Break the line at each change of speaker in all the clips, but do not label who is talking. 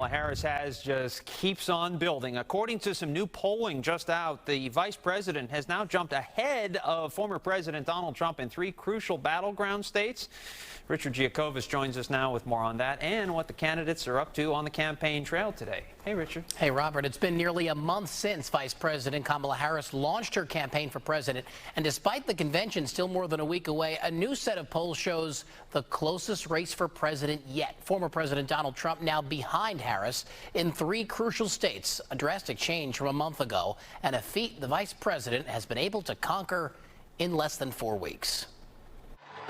Harris has just keeps on building. According to some new polling just out, the vice president has now jumped ahead of former President Donald Trump in 3 crucial battleground states. Richard Giacovis joins us now with more on that and what the candidates are up to on the campaign trail today. Hey, Richard.
Hey, Robert. It's been nearly a month since Vice President Kamala Harris launched her campaign for president. And despite the convention still more than a week away, a new set of polls shows the closest race for president yet. Former President Donald Trump now behind Harris in 3 crucial states, a drastic change from a month ago, and a feat the vice president has been able to conquer in less than 4 weeks.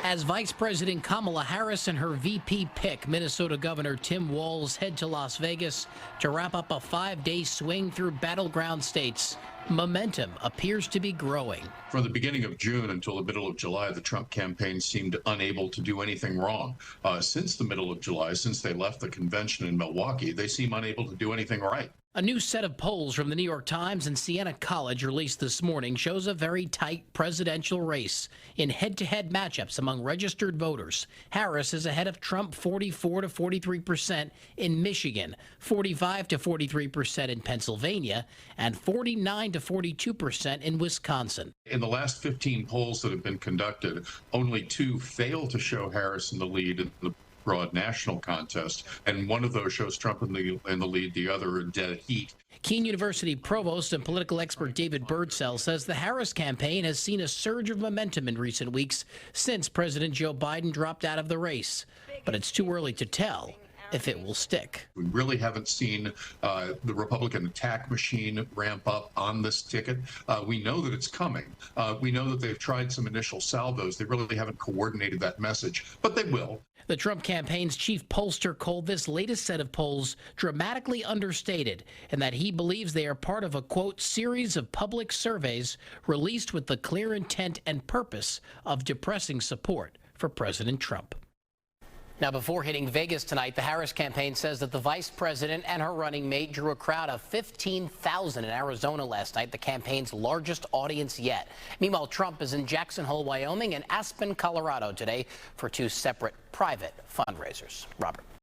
As Vice President Kamala Harris and her VP pick, Minnesota Governor Tim Walz, head to Las Vegas to wrap up a 5-day swing through battleground states, momentum appears to be growing.
From the beginning of June until the middle of July, the Trump campaign seemed unable to do anything wrong. Since the middle of July, since they left the convention in Milwaukee, they seem unable to do anything right.
A new set of polls from the New York Times and Siena College released this morning shows a very tight presidential race in head-to-head matchups among registered voters. Harris is ahead of Trump 44 to 43% in Michigan, 45 to 43% in Pennsylvania, and 49 to 42% in Wisconsin.
In the last 15 polls that have been conducted, only 2 failed to show Harris in the lead in the broad national contest, and one of those shows Trump in the lead, the other in dead heat.
Keene University provost and political expert David Birdsell says the Harris campaign has seen a surge of momentum in recent weeks since President Joe Biden dropped out of the race, but it's too early to tell if it will stick.
We really haven't seen the Republican attack machine ramp up on this ticket. We know that it's coming. We know that they've tried some initial salvos. They really haven't coordinated that message, but they will.
The Trump campaign's chief pollster called this latest set of polls dramatically understated, and that he believes they are part of a, quote, series of public surveys released with the clear intent and purpose of depressing support for President Trump. Now, before hitting Vegas tonight, the Harris campaign says that the vice president and her running mate drew a crowd of 15,000 in Arizona last night, the campaign's largest audience yet. Meanwhile, Trump is in Jackson Hole, Wyoming, and Aspen, Colorado today for 2 separate private fundraisers. Robert.